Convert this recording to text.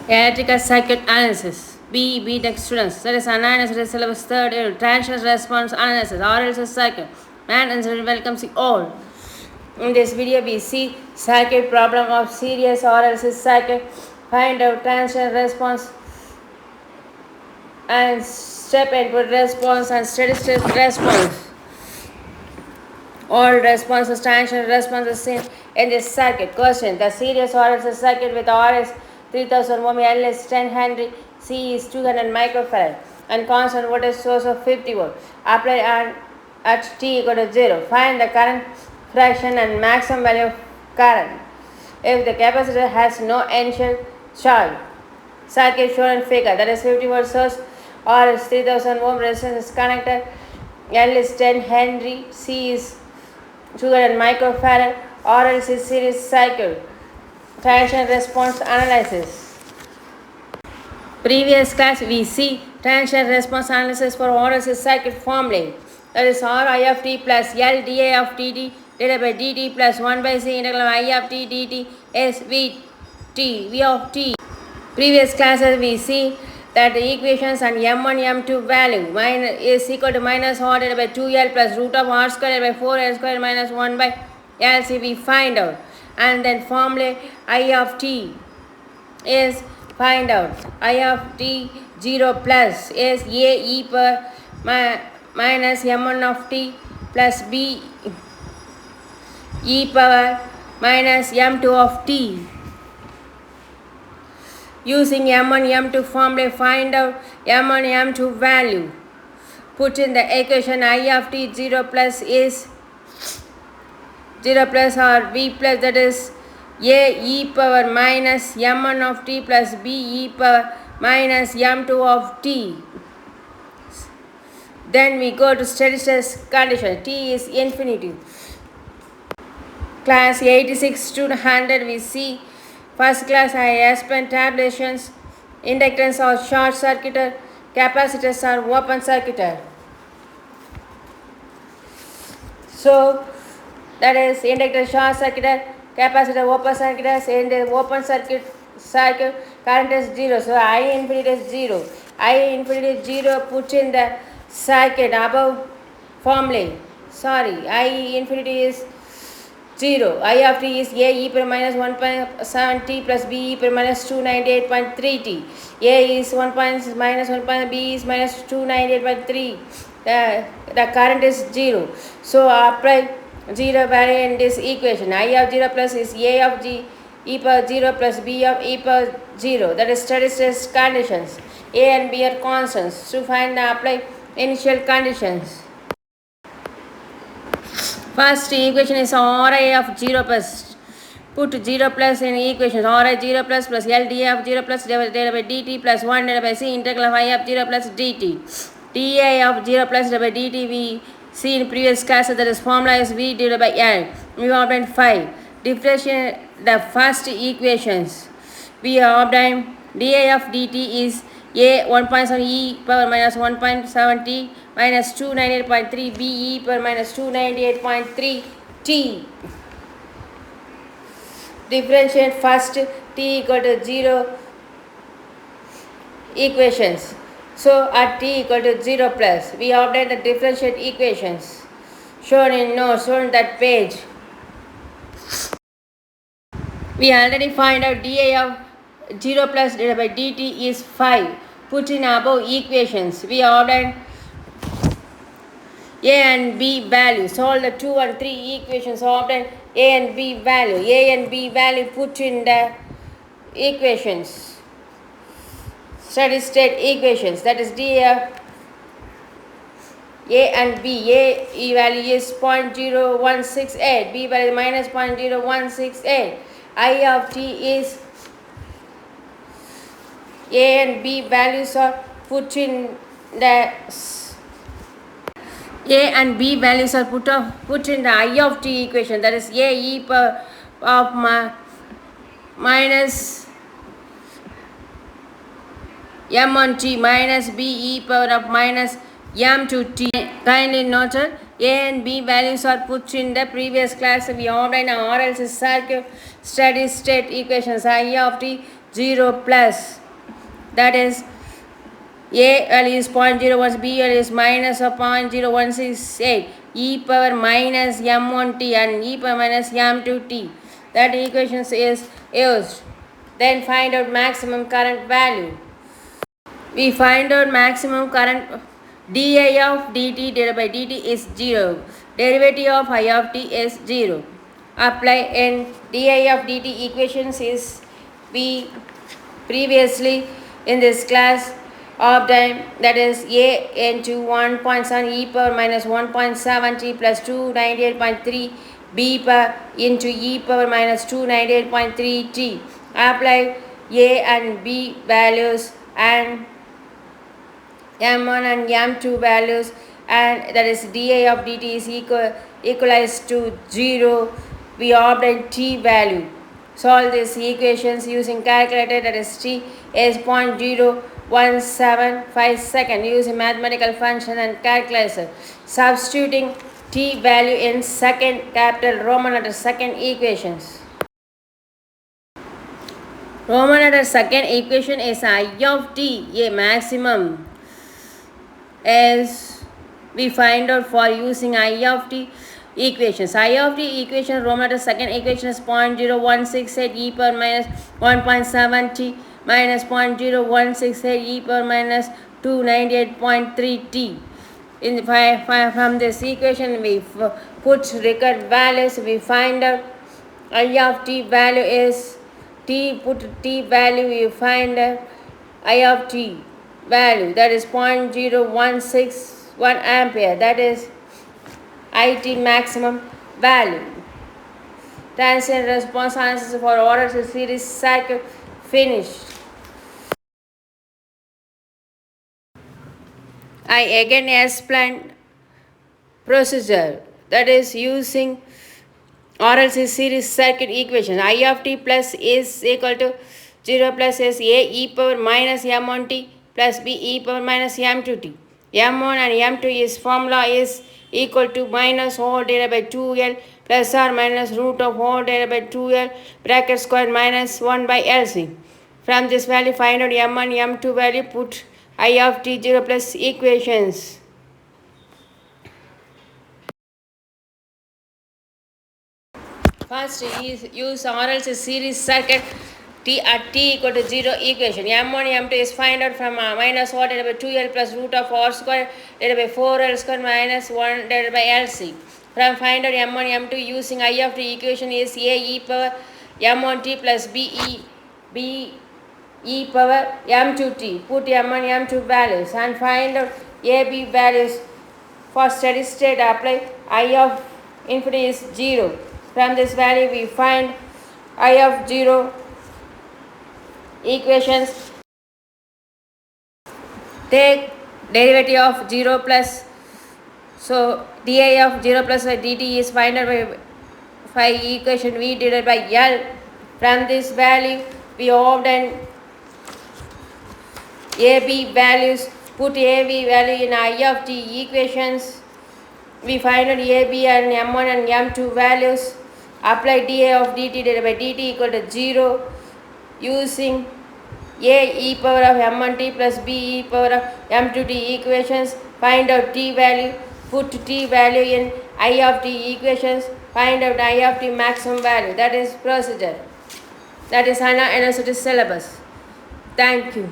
Electrical circuit analysis. B. Tech students. That is analysis syllabus third year. Transition response analysis. RLC circuit. And welcomes you all. In this video, we see circuit problem of series RLC circuit. Find out transition response and step input response and steady state response. All responses, transition responses seen in this circuit. Question: the series RLC circuit with RS 3000 ohm, L is 10 Henry, C is 200 microfarad, and constant voltage source of 50 volt. Apply at t equal to 0. Find the current fraction and maximum value of current if the capacitor has no initial charge. Circuit shown in figure, that is 50 volt source, R is 3000 ohm, resistance is connected, L is 10 Henry, C is 200 microfarad, RLC series cycle. Transition response analysis. Previous class we see transition response analysis for RLC circuit formula. That is R I of t plus L dI of dt divided by dt plus 1 by c integral I of t dt is v of t. Previous classes we see that the equations and m1 m2 value is equal to minus r divided by 2l plus root of r square divided by 4l square minus 1 by l. See, we find out, and then formula I of t is find out I of t 0 plus is a e per minus m1 of t plus b e power minus m2 of t. Using m1 m2 formula, find out m1 m2 value. Put in the equation I of t 0 plus is 0 plus or b plus, that is a e power minus m1 of t plus b e power minus m2 of t. Then we go to steady state condition. T is infinity. Class 86 to 100 we see. First class I explained tabulations. Inductance are short circuited, capacitors are open circuited. So that is inductor short circuited, capacitor open circuited. In the open circuit current is 0. So I infinity is 0. I infinity is 0. Put in the circuit above formula. Sorry, I infinity is 0. I of t is a e per minus 1.7 t plus b e per minus 298.3 t. A is 1 minus 1, b is minus 298.3. The current is 0. So apply 0 value in this equation. I of 0 plus is a of g e power 0 plus b of e power 0. That is steady state conditions. A and b are constants. To find the apply initial conditions. First equation is Ri of 0 plus. Put 0 plus in equations. Ri 0 plus plus L d of 0 plus divided by dt plus 1 divided by c integral of I of 0 plus dt. di of 0 plus divided by dt we see in previous classes, that is formula is v divided by L. We obtained 5. Differentiate the first equations. We obtained di of dt is a 1.7 e power minus 1.7 t minus 298.3 b e power minus 298.3 t. Differentiate first t equal to 0 equations. So at t equal to 0 plus, we obtain the differentiate equations shown in notes, shown in that page. We already find out di of 0 plus divided by dt is 5. Put in above equations. We obtain a and b value. Solve the 2 and 3 equations. Obtain a and b value. A and b value put in the equations. Steady state equations. That is df a and b. A value is 0.0168. B value is minus 0.0168. I of t is a and b values are put in the a and b values are put in the I of t equation, that is a e power of minus m1 t minus b e power of minus m2 t. Kindly noted, a and b values are put in the previous class. We obtained RLC circuit steady state equations. I of t 0 plus, that is a value is 0.01, b value is minus of 0.0168, e power minus m1t and e power minus m2t. That equation is used. Then find out maximum current value. We find out maximum current. di of dt divided by dt is 0. Derivative of I of t is 0. Apply in di of dt equations is we previously in this class of time, that is a into 1.7 e power minus 1.7 t plus 298.3 b per into e power minus 298.3 t. Apply a and b values and m1 and m2 values, and that is di of dt is equalized to 0. We obtain t value. Solve these equations using calculator, that is t is 0.017 second using mathematical function and calculator. Substituting t value in second capital Roman letter second equations. Roman letter second equation is I of t, a maximum, as we find out for using I of t equations. I of t equation Roman letter second equation is 0.0168 e power minus 1.7 t minus 0.0168 e power minus 298.3 t. In the from this equation we put required values. We find out I of t value is t, put t value, you find I of t value, that is 0.0161 ampere, that is IT maximum value. Transient response answers for order series circuit finished. I again explained procedure, that is using RLC series circuit equation. I of t plus is equal to 0 plus is a e power minus m1t plus b e power minus m2t. m1 and m2 is formula is equal to minus all divided by 2l plus or minus root of all divided by 2l bracket square minus 1 by LC. From this value find out m1 m2 value, put I of t 0 plus equations. First use RLC series circuit t at t equal to 0 equation. m1 m2 is find out from minus 1 divided by 2l plus root of r square divided by 4l square minus 1 divided by LC. From find out m1 m2 using I of t equation is a e power m1t plus b e power m2t. Put m1 m2 values and find out a b values. For steady state apply I of infinity is 0. From this value we find I of 0 equations. Take derivative of 0 plus, so di of 0 plus dt is find out by equation v divided by L. From this value we obtain AB values. Put AB value in I of t equations. We find out AB and m1 and m2 values. Apply dA of dt divided by dt equal to 0 using a e power of m1t plus b e power of m2t equations. Find out t value. Put t value in I of t equations. Find out I of t maximum value. That is procedure. That is HANA University syllabus. Thank you.